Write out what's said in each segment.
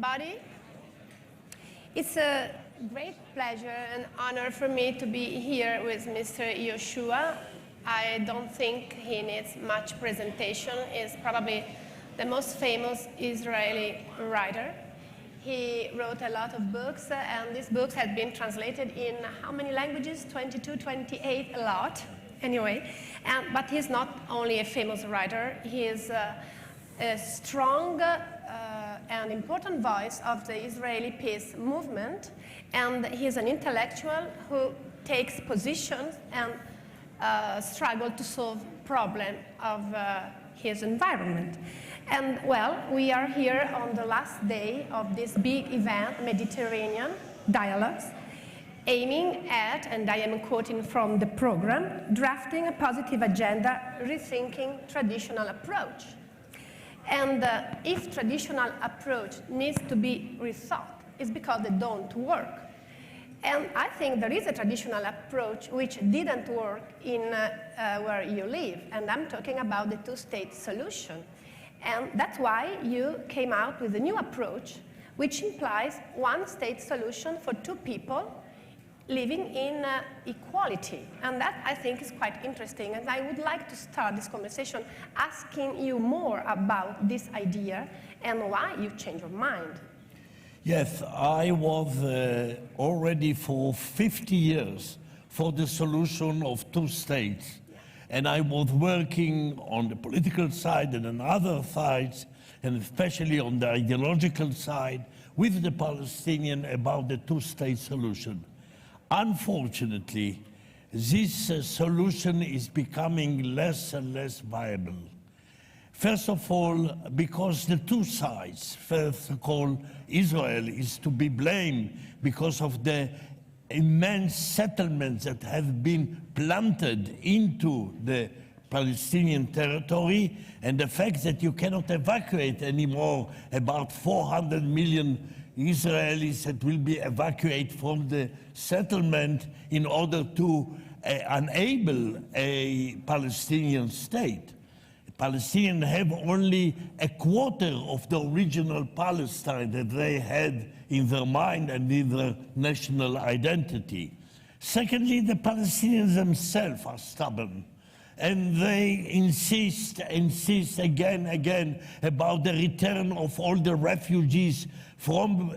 everybody. It's a great pleasure and honor for me to be here with Mr. Yehoshua. I don't think he needs much presentation. He's probably the most famous Israeli writer. He wrote a lot of books, and these books have been translated in how many languages? 22, 28, a lot, anyway. But he's not only a famous writer, he is a strong and important voice of the Israeli peace movement, and he's an intellectual who takes positions and struggles to solve problems of his environment. And well, we are here on the last day of this big event, Mediterranean Dialogues, aiming at, and I am quoting from the program, drafting a positive agenda, rethinking traditional approach. And if traditional approach needs to be rethought, it's because they don't work. And I think there is a traditional approach which didn't work in where you live, and I'm talking about the two-state solution. And that's why you came out with a new approach, which implies one-state solution for two people living in equality. And that, I think, is quite interesting. And I would like to start this conversation asking you more about this idea and why you changed your mind. Yes, I was already for 50 years for the solution of two states. And I was working on the political side and on other sides, and especially on the ideological side, with the Palestinians about the two-state solution. Unfortunately, this solution is becoming less and less viable. First of all, because the two sides, first of all, Israel is to be blamed because of the immense settlements that have been planted into the Palestinian territory, and the fact that you cannot evacuate anymore about 400 million Israelis that will be evacuated from the settlement in order to enable a Palestinian state. Palestinians have only a quarter of the original Palestine that they had in their mind and in their national identity. Secondly, the Palestinians themselves are stubborn, and they insist again about the return of all the refugees from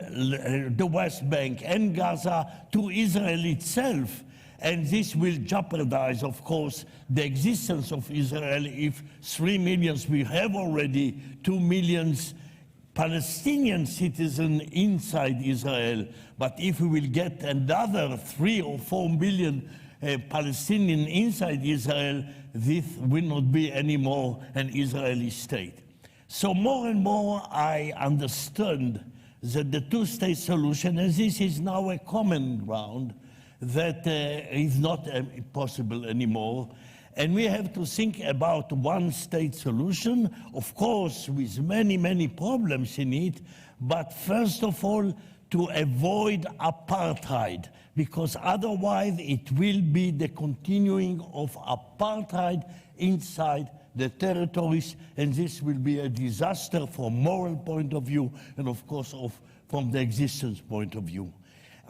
the West Bank and Gaza to Israel itself. And this will jeopardize, of course, the existence of Israel if 3 million, we have already 2 million Palestinian citizens inside Israel. But if we will get another 3 or 4 million Palestinians inside Israel, this will not be anymore an Israeli state. So more and more I understood that the two-state solution, and this is now a common ground, that is not possible anymore. And we have to think about one-state solution, of course, with many, many problems in it, but first of all, to avoid apartheid, because otherwise it will be the continuing of apartheid inside the territories, and this will be a disaster from moral point of view and, of course, from the existence point of view.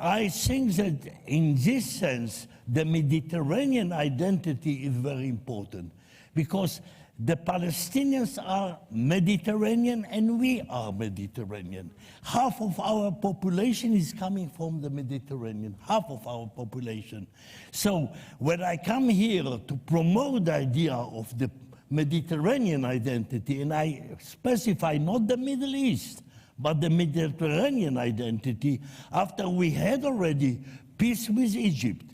I think that in this sense, the Mediterranean identity is very important, because the Palestinians are Mediterranean and we are Mediterranean. Half of our population is coming from the Mediterranean, half of our population. So when I come here to promote the idea of the Mediterranean identity, and I specify not the Middle East, but the Mediterranean identity, after we had already peace with Egypt,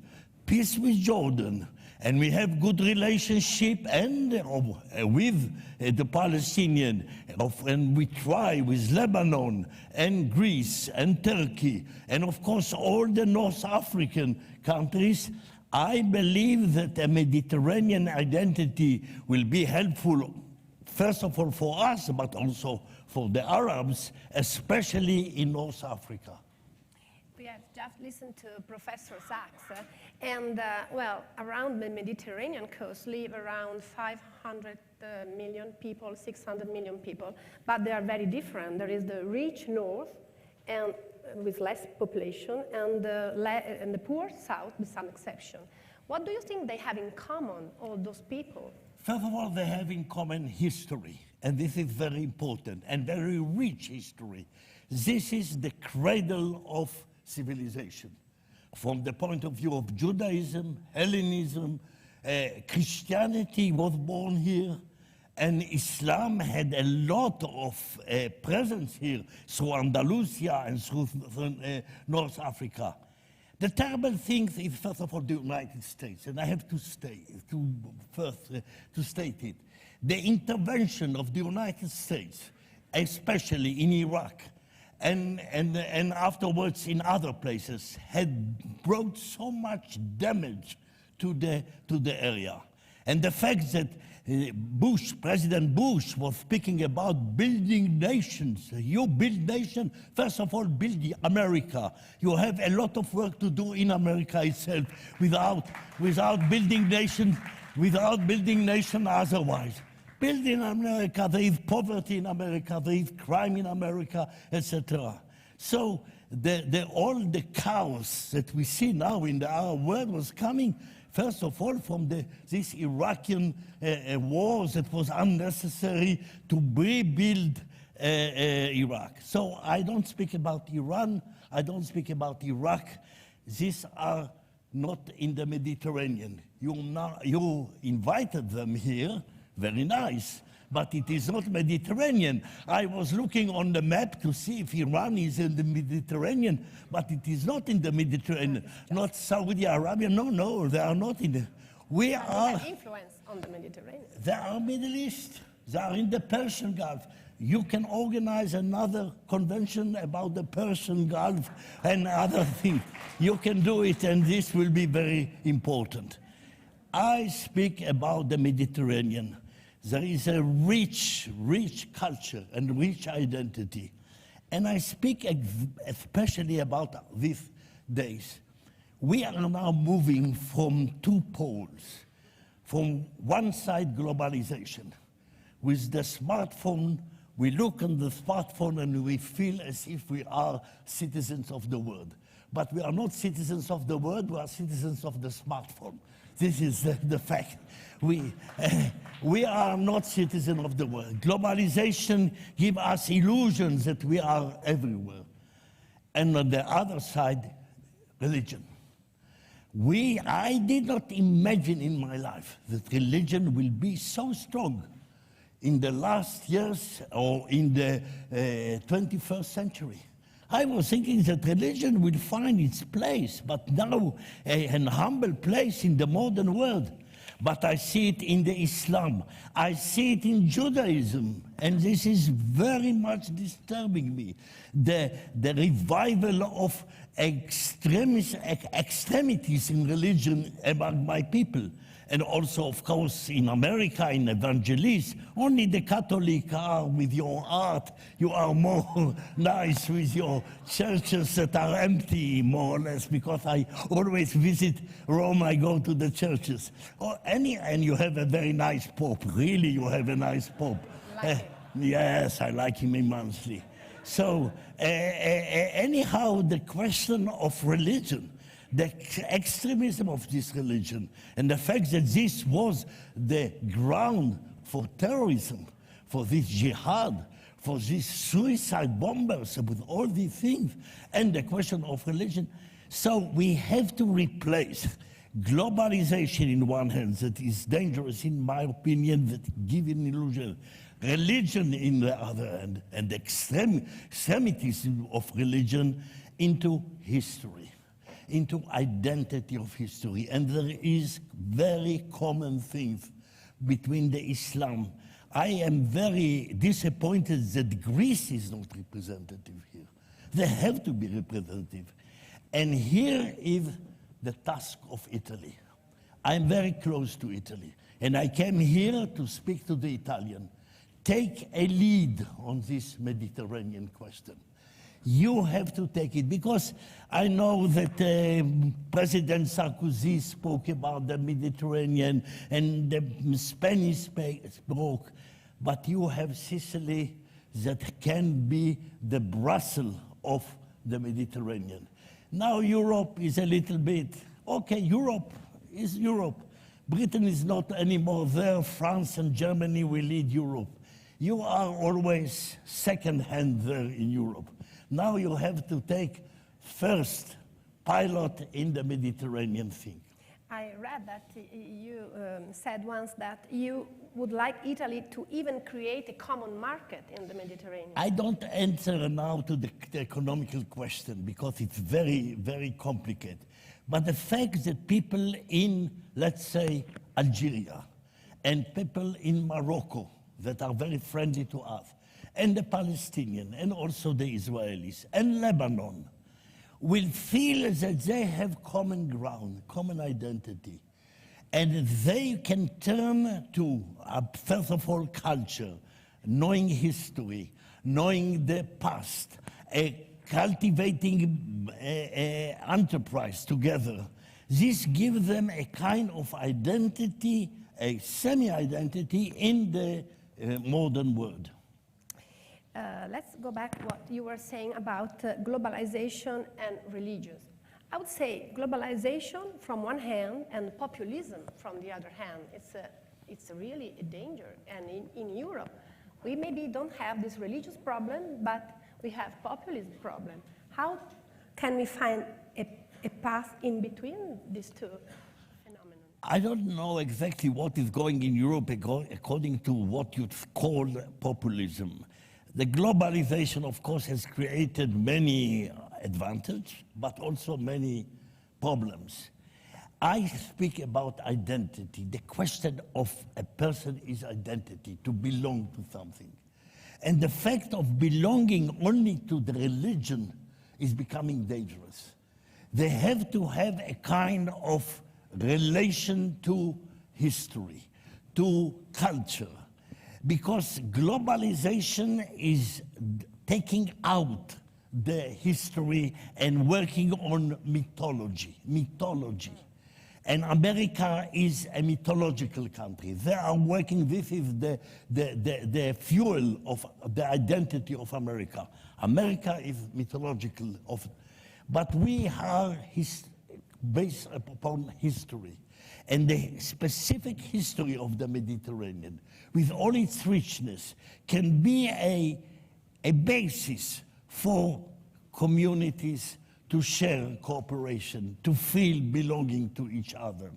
peace with Jordan, and we have good relationship and with the Palestinian, and we try with Lebanon and Greece and Turkey, and of course all the North African countries. I believe that a Mediterranean identity will be helpful, first of all for us, but also for the Arabs, especially in North Africa. We have just listened to Professor Sachs, and well, around the Mediterranean coast live around 500 million people, 600 million people, but they are very different. There is the rich north and with less population, and the poor south with some exception. What do you think they have in common, all those people? First of all, they have in common history, and this is very important, and very rich history. This is the cradle of civilization. From the point of view of Judaism, Hellenism, Christianity was born here, and Islam had a lot of presence here through Andalusia and through North Africa. The terrible thing is, first of all, the United States, and I have to state it. The intervention of the United States, especially in Iraq, and afterwards in other places, had brought so much damage to the area. And the fact that President Bush was speaking about building nations. You build nation, first of all, build America. You have a lot of work to do in America itself without building nation otherwise. Build in America, there is poverty in America, there is crime in America, etc. So all the chaos that we see now in the Arab world was coming, first of all, from this Iraqi war that was unnecessary to rebuild Iraq. So I don't speak about Iran, I don't speak about Iraq. These are not in the Mediterranean. You invited them here, very nice, but it is not Mediterranean. I was looking on the map to see if Iran is in the Mediterranean, but it is not in the Mediterranean. Not Saudi Arabia, no, they are not in the... We are... influence on the Mediterranean. They are Middle East, they are in the Persian Gulf. You can organize another convention about the Persian Gulf and other things. You can do it, and this will be very important. I speak about the Mediterranean. There is a rich culture and rich identity. And I speak especially about these days. We are now moving from two poles. From one side, globalization. With the smartphone, we look on the smartphone and we feel as if we are citizens of the world. But we are not citizens of the world, we are citizens of the smartphone. This is the fact. We are not citizens of the world. Globalization gives us illusions that we are everywhere. And on the other side, religion. I did not imagine in my life that religion will be so strong in the last years or in the 21st century. I was thinking that religion will find its place, but now an humble place in the modern world. But I see it in the Islam. I see it in Judaism. And this is very much disturbing me. The revival of extremities in religion among my people. And also, of course, in America, in evangelists, only the Catholic are with your art. You are more nice with your churches that are empty, more or less, because I always visit Rome, I go to the churches. And you have a very nice pope. Really, you have a nice pope. Yes, I like him immensely. So, anyhow, the question of religion, the extremism of this religion, and the fact that this was the ground for terrorism, for this jihad, for these suicide bombers, with all these things, and the question of religion. So we have to replace globalization in one hand, that is dangerous in my opinion, that gives an illusion, religion in the other hand, and the extremities of religion into history, into identity of history. And there is very common things between the Islam. I am very disappointed that Greece is not representative here. They have to be representative. And here is the task of Italy. I'm very close to Italy, and I came here to speak to the Italian. Take a lead on this Mediterranean question. You have to take it, because I know that President Sarkozy spoke about the Mediterranean and the Spanish spoke, but you have Sicily that can be the Brussels of the Mediterranean. Now Europe is a little bit, okay, Europe is Europe. Britain is not anymore there. France and Germany will lead Europe. You are always second hand there in Europe. Now you have to take first pilot in the Mediterranean thing. I read that you said once that you would like Italy to even create a common market in the Mediterranean. I don't answer now to the economical question because it's very, very complicated. But the fact that people in, let's say, Algeria and people in Morocco that are very friendly to us, and the Palestinians, and also the Israelis, and Lebanon, will feel that they have common ground, common identity, and they can turn to, first of all, culture, knowing history, knowing the past, cultivating enterprise together. This gives them a kind of identity, a semi-identity in the modern world. Let's go back to what you were saying about globalization and religions. I would say globalization from one hand and populism from the other hand. It's really a danger. And in Europe, we maybe don't have this religious problem, but we have populism problem. How can we find a path in between these two phenomena? I don't know exactly what is going in Europe according to what you call populism. The globalization, of course, has created many advantages, but also many problems. I speak about identity. The question of a person is identity, to belong to something. And the fact of belonging only to the religion is becoming dangerous. They have to have a kind of relation to history, to culture, because globalization is taking out the history and working on mythology. And America is a mythological country. They are working, this is the fuel of the identity of America. America is mythological, but we are based upon history. And the specific history of the Mediterranean, with all its richness, can be a basis for communities to share cooperation, to feel belonging to each other.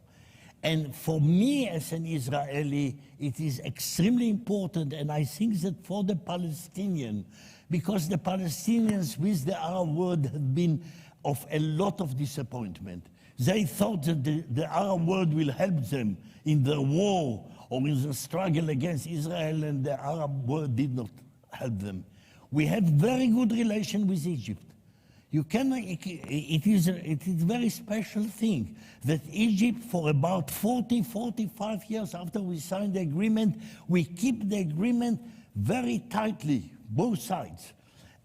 And for me as an Israeli, it is extremely important, and I think that for the Palestinians, because the Palestinians with the Arab world have been of a lot of disappointment. They thought that the Arab world will help them in the war or in the struggle against Israel, and the Arab world did not help them. We have very good relation with Egypt. It is a very special thing that Egypt, for about 45 years after we signed the agreement, we keep the agreement very tightly, both sides.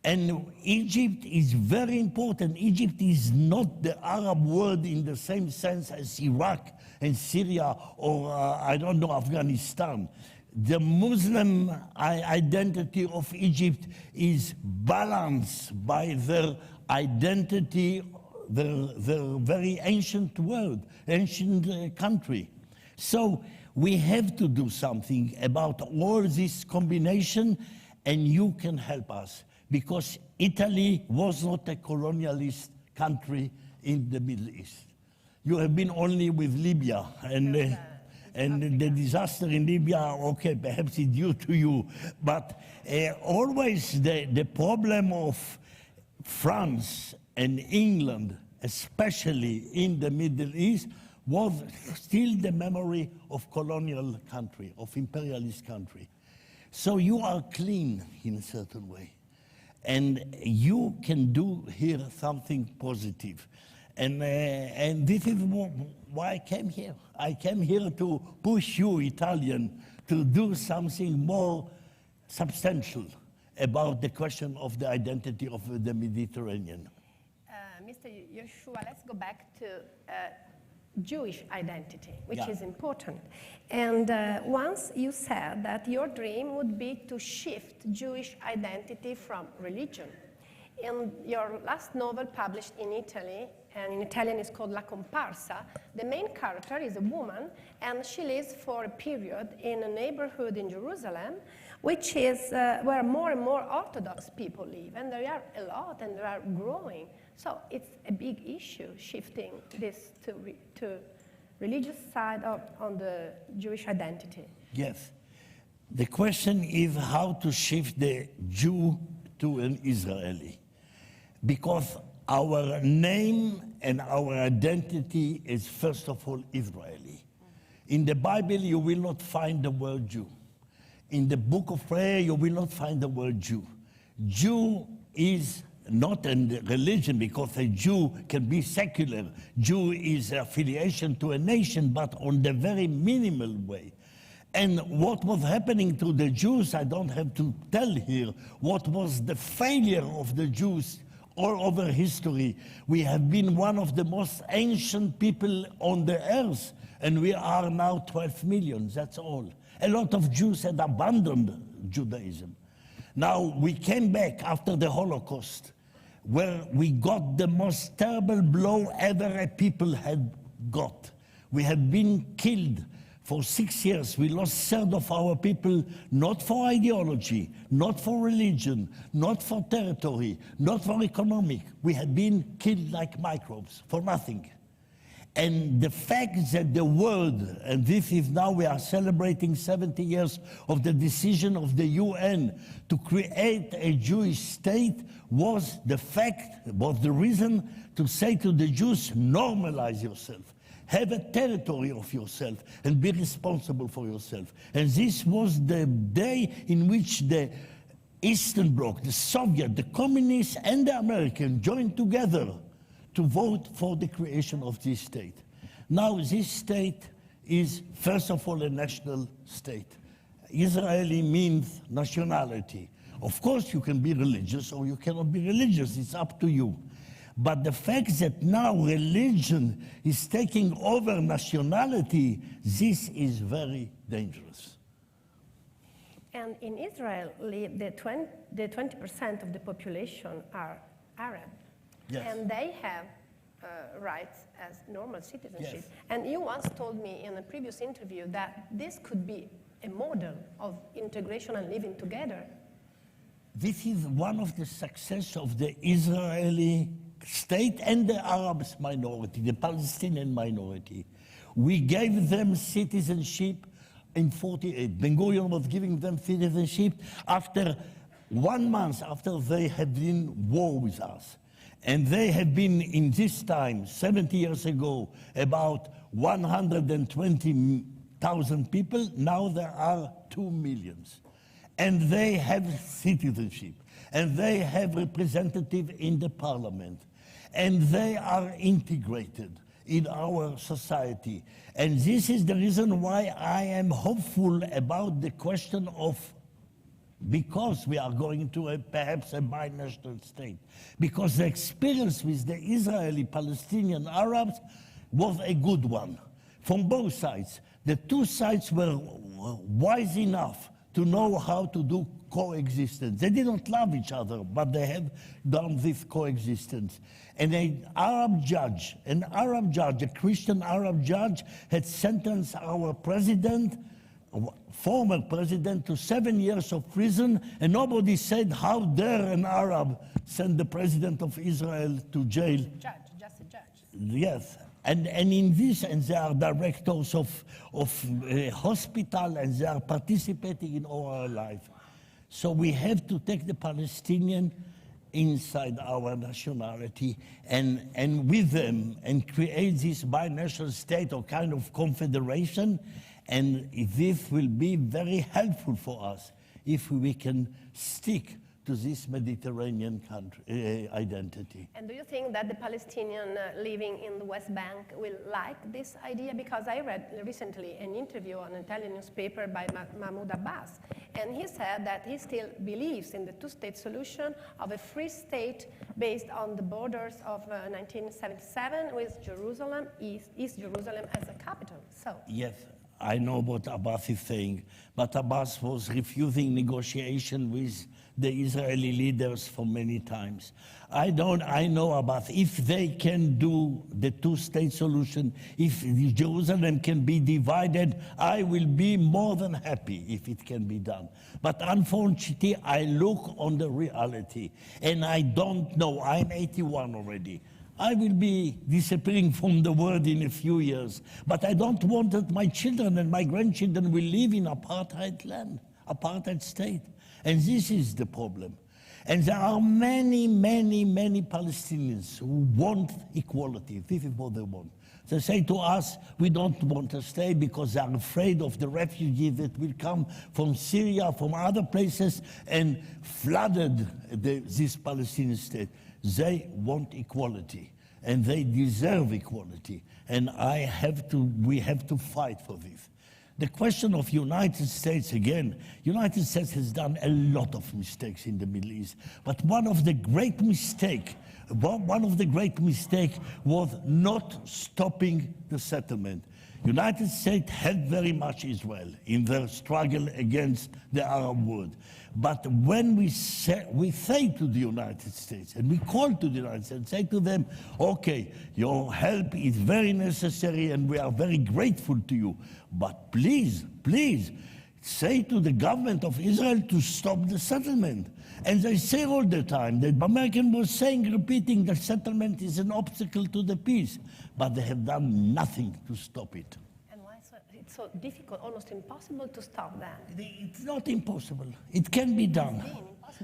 And Egypt is very important. Egypt is not the Arab world in the same sense as Iraq and Syria or, I don't know, Afghanistan. The Muslim identity of Egypt is balanced by their identity, their very ancient world, ancient country. So we have to do something about all this combination, and you can help us, because Italy was not a colonialist country in the Middle East. You have been only with Libya, and the disaster in Libya, okay, perhaps it's due to you, but always the problem of France and England, especially in the Middle East, was still the memory of colonial country, of imperialist country. So you are clean in a certain way. And you can do here something positive. And this is why I came here. I came here to push you, Italian, to do something more substantial about the question of the identity of the Mediterranean. Mr. Yehoshua, let's go back to Jewish identity, which is important. And once you said that your dream would be to shift Jewish identity from religion In your last novel published in Italy, and in Italian it's called La Comparsa, the main character is a woman, and she lives for a period in a neighborhood in Jerusalem, which is where more and more Orthodox people live, and there are a lot, and they are growing. So it's a big issue, shifting this to religious side on the Jewish identity. Yes. The question is how to shift the Jew to an Israeli. Because our name and our identity is first of all Israeli. In the Bible, you will not find the word Jew. In the book of prayer, you will not find the word Jew. Jew is not a religion, because a Jew can be secular. Jew is affiliation to a nation, but on the very minimal way. And what was happening to the Jews, I don't have to tell here, what was the failure of the Jews all over history. We have been one of the most ancient people on the earth, and we are now 12 million, that's all. A lot of Jews had abandoned Judaism. Now, we came back after the Holocaust, where we got the most terrible blow ever a people had got. We have been killed for 6 years. We lost a third of our people, not for ideology, not for religion, not for territory, not for economic. We have been killed like microbes, for nothing. And the fact that the world, and this is now we are celebrating 70 years of the decision of the UN to create a Jewish state, was the reason to say to the Jews, normalize yourself. Have a territory of yourself and be responsible for yourself. And this was the day in which the Eastern Bloc, the Soviet, the communists, and the Americans joined together to vote for the creation of this state. Now, this state is, first of all, a national state. Israeli means nationality. Of course, you can be religious or you cannot be religious. It's up to you. But the fact that now religion is taking over nationality, this is very dangerous. And in Israel, the 20% of the population are Arab. Yes. And they have rights as normal citizenship. Yes. And you once told me in a previous interview that this could be a model of integration and living together. This is one of the success of the Israeli state and the Arab minority, the Palestinian minority. We gave them citizenship in 48. Ben-Gurion was giving them citizenship after 1 month after they had been war with us. And they have been in this time, 70 years ago, about 120,000 people. Now there are 2 million. And they have citizenship. And they have representative in the parliament. And they are integrated in our society. And this is the reason why I am hopeful about the question of, because we are going to perhaps a binational state. Because the experience with the Israeli, Palestinian, Arabs was a good one from both sides. The two sides were wise enough to know how to do coexistence. They didn't love each other, but they have done this coexistence. And an Arab judge, a Christian Arab judge, had sentenced our president, former president, to 7 years of prison, and nobody said, how dare an Arab send the president of Israel to jail? Just a judge. Yes. And in this, and they are directors of hospital, and they are participating in our life. So we have to take the Palestinian inside our nationality and with them and create this binational state or kind of confederation. And this will be very helpful for us if we can stick to this Mediterranean country, identity. And do you think that the Palestinian living in the West Bank will like this idea? Because I read recently an interview on an Italian newspaper by Mahmoud Abbas, and he said that he still believes in the two-state solution of a free state based on the borders of 1977 with Jerusalem, East Jerusalem as a capital. So yes, I know what Abbas is saying, but Abbas was refusing negotiation with the Israeli leaders for many times. I know Abbas, if they can do the two-state solution, if Jerusalem can be divided, I will be more than happy if it can be done. But unfortunately, I look on the reality, and I don't know, I'm 81 already. I will be disappearing from the world in a few years, but I don't want that my children and my grandchildren will live in apartheid land, apartheid state. And this is the problem. And there are many, many, many Palestinians who want equality. This is what they want. They say to us, we don't want to stay because they are afraid of the refugees that will come from Syria, from other places, and flooded this Palestinian state. They want equality, and they deserve equality. And we have to fight for this. The question of United States, again, United States has done a lot of mistakes in the Middle East. But one of the great mistakes was not stopping the settlement. United States helped very much Israel in their struggle against the Arab world. But when we say to the United States, and we call to the United States, say to them, okay, your help is very necessary and we are very grateful to you, but please, please, say to the government of Israel to stop the settlement. And they say all the time that American was saying, repeating, the settlement is an obstacle to the peace, but they have done nothing to stop it. It's so difficult, almost impossible to stop that. It's not impossible. It can be done.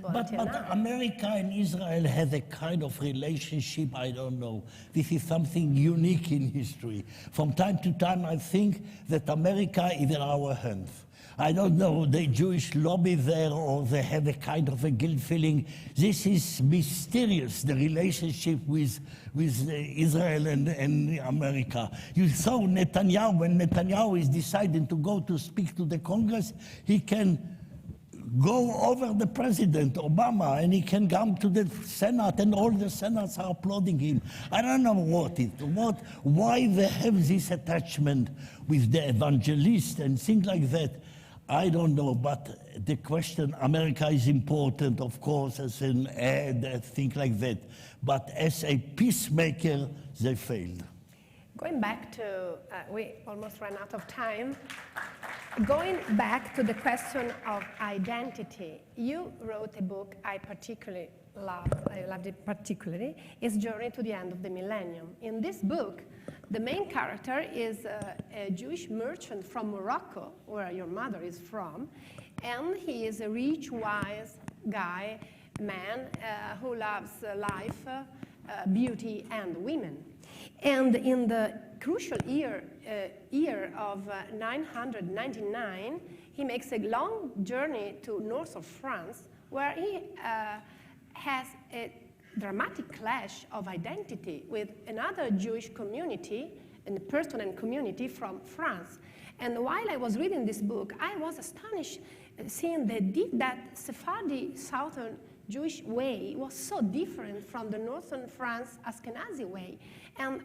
But America and Israel have a kind of relationship, I don't know. This is something unique in history. From time to time, I think that America is in our hands. I don't know, the Jewish lobby there, or they have a kind of a guilt feeling. This is mysterious, the relationship with Israel and America. You saw Netanyahu, when Netanyahu is deciding to go to speak to the Congress, he can go over the President, Obama, and he can come to the Senate, and all the Senates are applauding him. I don't know why they have this attachment with the evangelist and things like that. I don't know, but the question, America is important, of course, as an aid, things like that. But as a peacemaker, they failed. Going back to, we almost ran out of time. Going back to the question of identity, you wrote a book I particularly loved. I loved it particularly. It's Journey to the End of the Millennium. In this book, the main character is a Jewish merchant from Morocco, where your mother is from, and he is a rich, wise man who loves life, beauty, and women. And in the crucial year of 999, he makes a long journey to north of France, where he has a dramatic clash of identity with another Jewish community, a person and community from France. And while I was reading this book, I was astonished seeing that Sephardi southern Jewish way was so different from the northern France Ashkenazi way. And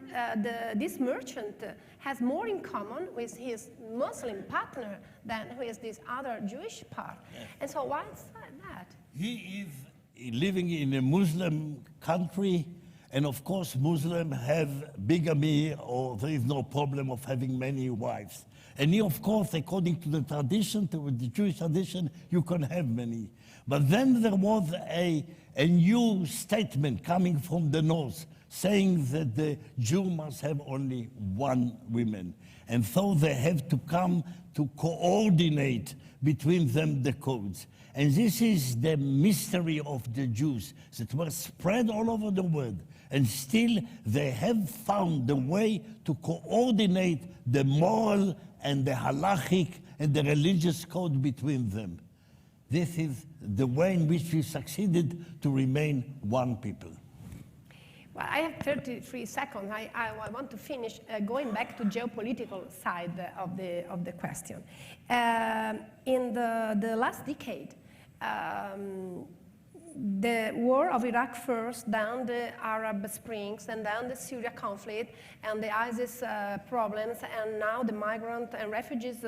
this merchant has more in common with his Muslim partner than with this other Jewish part. Yes. And so why is that? He is living in a Muslim country, and of course Muslims have bigamy, or there is no problem of having many wives. And he, of course, according to the tradition, to the Jewish tradition, you can have many. But then there was a new statement coming from the north, saying that the Jew must have only one woman. And so they have to come to coordinate between them the codes. And this is the mystery of the Jews that were spread all over the world. And still they have found the way to coordinate the moral and the halachic and the religious code between them. This is the way in which we succeeded to remain one people. Well, I have 33 seconds. I want to finish going back to geopolitical side of the question. In the last decade, the war of Iraq first, then the Arab Springs, and then the Syria conflict, and the ISIS problems, and now the migrant and refugees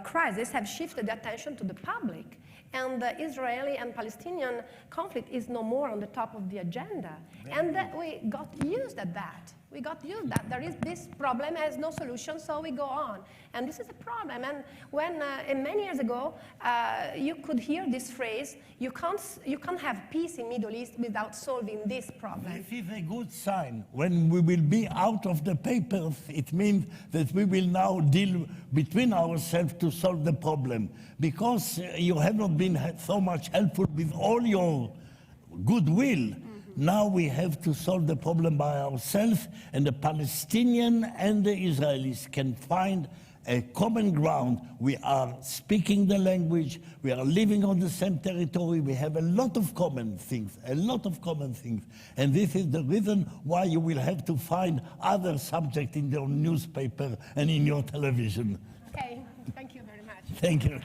crisis have shifted the attention to the public. And the Israeli and Palestinian conflict is no more on the top of the agenda. And we got used at that. We got used that there is this problem has no solution, so we go on. And this is a problem. And when many years ago, you could hear this phrase, you can't have peace in Middle East without solving this problem. This is a good sign. When we will be out of the papers, it means that we will now deal between ourselves to solve the problem. Because you have not been so much helpful with all your goodwill. Now we have to solve the problem by ourselves, and the Palestinian and the Israelis can find a common ground. We are speaking the language, we are living on the same territory, we have a lot of common things, And this is the reason why you will have to find other subjects in your newspaper and in your television. Okay, thank you very much. Thank you.